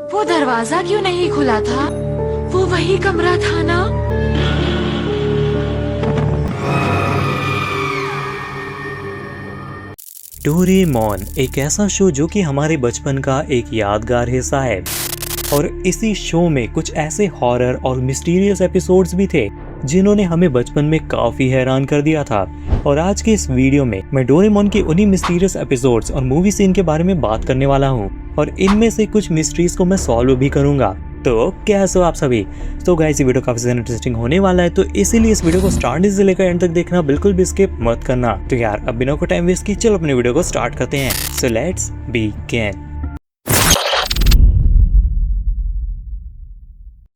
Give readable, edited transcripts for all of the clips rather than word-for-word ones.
वो दरवाजा क्यों नहीं खुला था? वो वही कमरा था ना? डोरेमोन एक ऐसा शो जो कि हमारे बचपन का एक यादगार हिस्सा है और इसी शो में कुछ ऐसे हॉरर और मिस्टीरियस एपिसोड्स भी थे जिन्होंने हमें बचपन में काफी हैरान कर दिया था। और आज के इस वीडियो में मैं डोरेमोन के उन्हीं मिस्टीरियस एपिसोड्स और मूवी सीन के बारे में बात करने वाला हूँ और इनमें से कुछ मिस्ट्रीज को मैं सॉल्व भी करूंगा। तो कैसे हो आप सभी? तो गाइस ये वीडियो काफी ज्यादा इंटरेस्टिंग होने वाला है, तो इसीलिए इस वीडियो को स्टार्टिंग से लेकर एंड तक देखना, बिल्कुल भी स्किप मत करना। तो यार अब बिना कोई टाइम वेस्ट की चलो अपने वीडियो को स्टार्ट करते हैं। So let's begin.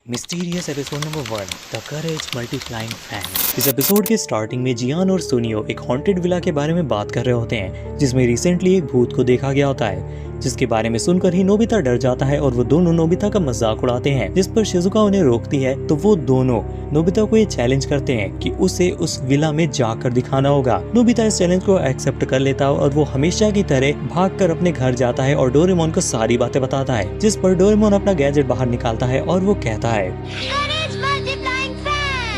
Mysterious episode number 1, the courage multiplying fan. इस एपिसोड के स्टार्टिंग में जियान और सुनियो एक हॉन्टेड विला के बारे में बात कर रहे होते हैं जिसमें रिसेंटली एक भूत को देखा गया होता है, जिसके बारे में सुनकर ही नोबिता डर जाता है और वो दोनों नोबिता का मजाक उड़ाते हैं, जिस पर शिजुका उन्हें रोकती है। तो वो दोनों नोबिता को ये चैलेंज करते हैं कि उसे उस विला में जाकर दिखाना होगा। नोबिता इस चैलेंज को एक्सेप्ट कर लेता है और वो हमेशा की तरह भागकर अपने घर जाता है और डोरेमोन को सारी बातें बताता है, जिस पर डोरेमोन अपना गैजेट बाहर निकालता है और वो कहता है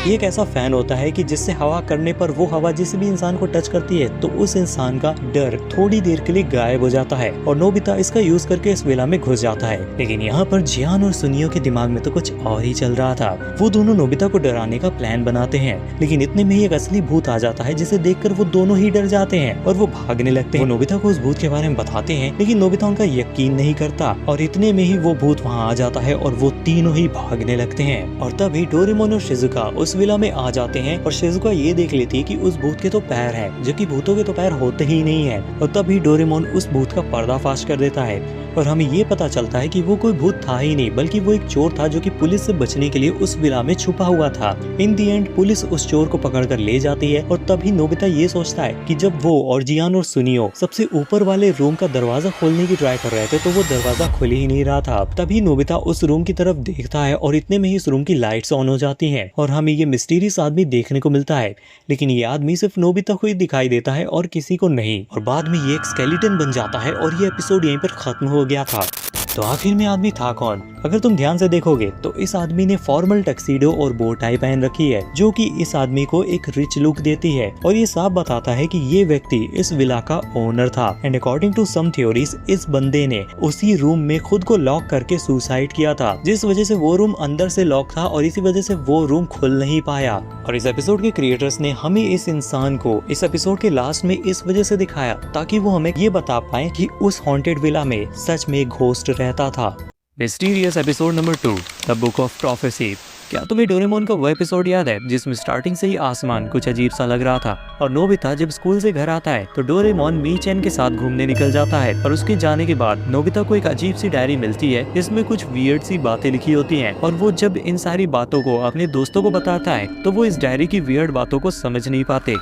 ये एक ऐसा फैन होता है कि जिससे हवा करने पर वो हवा जिस भी इंसान को टच करती है तो उस इंसान का डर थोड़ी देर के लिए गायब हो जाता है और नोबिता इसका यूज करके इस विला में घुस जाता है। लेकिन यहाँ पर जियान और सुनियो के दिमाग में तो कुछ और ही चल रहा था। वो दोनों नोबिता को डराने का प्लान बनाते हैं, लेकिन इतने में ही एक असली भूत आ जाता है जिसे देखकर वो दोनों ही डर जाते हैं और वो भागने लगते हैं। वो नोबिता को उस भूत के बारे में बताते हैं, लेकिन नोबिता उनका यकीन नहीं करता और इतने में ही वो भूत वहाँ आ जाता है और वो तीनों ही भागने लगते हैं। और तभी डोरेमोन और शिजुका उस विला में आ जाते हैं और शिजुका ये देख लेती है कि उस भूत के तो पैर हैं, जो कि भूतों के तो पैर होते ही नहीं है। और तभी डोरेमोन उस भूत का पर्दाफाश कर देता है और हमें ये पता चलता है कि वो कोई भूत था ही नहीं, बल्कि वो एक चोर था जो कि पुलिस से बचने के लिए उस विला में छुपा हुआ था। इन दी एंड पुलिस उस चोर को पकड़कर ले जाती है और तभी नोबिता ये सोचता है कि जब वो और जियान और सुनियो सबसे ऊपर वाले रूम का दरवाजा खोलने की ट्राई कर रहे थे तो वो दरवाजा खुल ही नहीं रहा था। तभी नोबिता उस रूम की तरफ देखता है और इतने में ही इस रूम की लाइट्स ऑन हो जाती हैं और हमें ये मिस्टीरियस आदमी देखने को मिलता है। लेकिन ये आदमी सिर्फ नोबिता को ही दिखाई देता है और किसी को नहीं, और बाद में ये एक स्केलेटन बन जाता है और ये एपिसोड यहीं पर खत्म हो गया था। तो आखिर में आदमी था कौन? अगर तुम ध्यान से देखोगे तो इस आदमी ने फॉर्मल टक्सीडो और बो टाई पहन रखी है, जो कि इस आदमी को एक रिच लुक देती है और ये साफ बताता है कि ये व्यक्ति इस विला का ओनर था। And according to some theories इस बंदे ने उसी रूम में खुद को लॉक करके सुसाइड किया था, जिस वजह से वो रूम अंदर से लॉक था और इसी वजह से वो रूम खुल नहीं पाया। और इस एपिसोड के क्रिएटर्स ने हमें इस इंसान को इस एपिसोड के लास्ट में इस वजह से दिखाया ताकि वो हमें ये बता पाए कि उस हॉन्टेड विला में सच में घोस्ट रहता था। Mysterious episode number 2, the book of prophecy. क्या तुम्हें डोरेमोन का वो एपिसोड याद है जिसमें स्टार्टिंग से ही आसमान कुछ अजीब सा लग रहा था और नोबिता जब स्कूल से घर आता है तो डोरेमोन मी चैन के साथ घूमने निकल जाता है और उसके जाने के बाद नोबिता को एक अजीब सी डायरी मिलती है जिसमें कुछ वियर्ड सी बातें लिखी होती हैं और वो जब इन सारी बातों को अपने दोस्तों को बताता है तो वो इस डायरी की वियर्ड बातों को समझ नहीं पाते।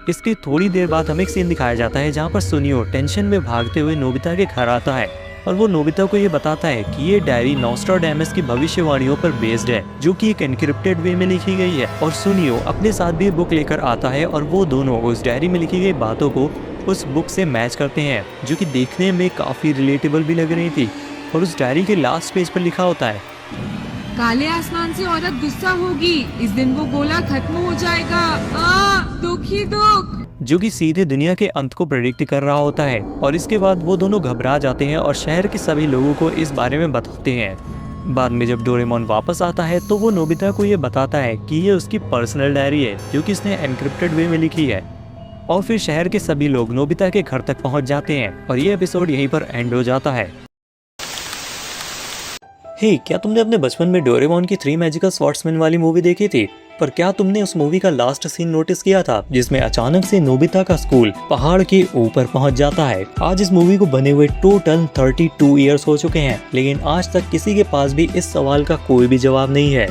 इसकी थोड़ी देर बाद हमें एक सीन दिखाया जाता है जहाँ पर सुनियो टेंशन में भागते हुए नोबिता के घर आता है और वो नोबिता को ये बताता है कि ये डायरी नॉस्ट्राडामस की भविष्यवाणियों पर बेस्ड है, जो कि एक एनक्रिप्टेड वे में लिखी गई है। और सुनियो अपने साथ भी बुक लेकर आता है और वो दोनों उस डायरी में लिखी गई बातों को उस बुक से मैच करते हैं, जो कि देखने में काफी रिलेटेबल भी लग रही थी। और उस डायरी के लास्ट पेज पर लिखा होता है, काले आसमान से औरत गुस्सा होगी, इस दिन वो गोला खत्म हो जाएगा, दुख ही दुख, जो कि सीधे दुनिया के अंत को प्रेडिक्ट कर रहा होता है। और इसके बाद वो दोनों घबरा जाते हैं और शहर के सभी लोगों को इस बारे में बताते हैं। बाद में जब डोरेमोन वापस आता है तो वो नोबिता को ये बताता है कि ये उसकी पर्सनल डायरी है जो कि इसने एनक्रिप्टेड वे में लिखी है। और फिर शहर के सभी लोग नोबिता के घर तक पहुंच जाते हैं और ये एपिसोड यहीं पर एंड हो जाता है। हे, क्या तुमने अपने बचपन में डोरेमोन की 3 मैजिकल स्वॉर्ड्समैन वाली मूवी देखी थी? पर क्या तुमने उस मूवी का लास्ट सीन नोटिस किया था जिसमें अचानक से नोबिता का स्कूल पहाड़ के ऊपर पहुंच जाता है? आज इस मूवी को बने हुए टोटल 32 ईयर्स हो चुके हैं, लेकिन आज तक किसी के पास भी इस सवाल का कोई भी जवाब नहीं है।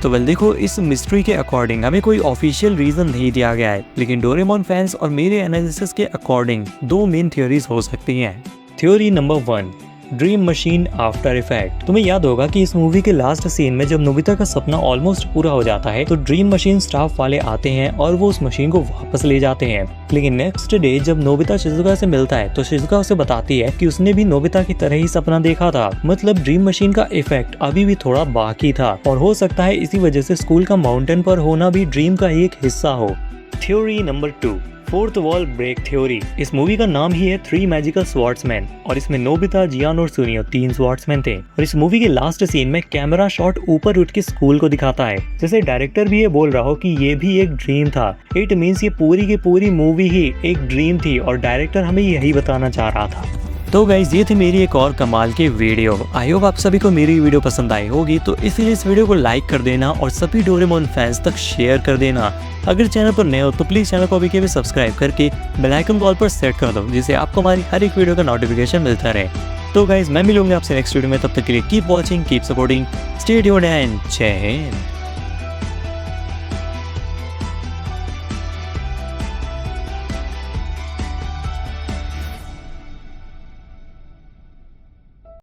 तो वेल देखो, इस मिस्ट्री के अकॉर्डिंग हमें कोई ऑफिशियल रीजन नहीं दिया गया है, लेकिन डोरेमोन फैंस और मेरे एनालिसिस के अकॉर्डिंग 2 मेन थ्योरीज हो सकती हैं। Theory number 1, dream machine after effect. तुम्हें याद होगा कि इस मूवी के लास्ट सीन में जब नोबिता का सपना ऑलमोस्ट पूरा हो जाता है तो ड्रीम मशीन स्टाफ वाले आते हैं और वो उस मशीन को वापस ले जाते हैं। लेकिन नेक्स्ट डे जब नोबिता शिजुका से मिलता है तो शिजुका उसे बताती है कि उसने भी नोबिता की तरह ही सपना देखा था। मतलब ड्रीम मशीन का इफेक्ट अभी भी थोड़ा बाकी था और हो सकता है इसी वजह से स्कूल का माउंटेन पर होना भी ड्रीम का एक हिस्सा हो। Theory number 2, fourth wall break theory. इस मूवी का नाम ही है 3 मैजिकल स्वॉर्ड्समैन और इसमें नोबिता, जियान और सुनियो 3 स्वॉर्ड्समैन थे। और इस मूवी के लास्ट सीन में कैमरा शॉट ऊपर उठ के स्कूल को दिखाता है, जैसे डायरेक्टर भी ये बोल रहा हो कि ये भी एक ड्रीम था। इट मीन्स ये पूरी की पूरी मूवी ही एक ड्रीम थी और डायरेक्टर हमें यही बताना चाह रहा था। तो गाइज ये थी मेरी एक और कमाल की वीडियो। आई होप आप सभी को मेरी वीडियो पसंद आई होगी, तो इसीलिए इस वीडियो को लाइक कर देना और सभी डोरेमोन फैंस तक शेयर कर देना। अगर चैनल पर नए हो तो प्लीज चैनल को अभी के भी सब्सक्राइब करके बेल आइकन कॉल पर सेट कर दो, जिससे आपको हमारी हर एक वीडियो का नोटिफिकेशन मिलता रहे। तो गाइज मैं मिलूंगा आपसे नेक्स्ट वीडियो में, तब तक के लिए keep watching, keep supporting, stay tuned and जय हिंद।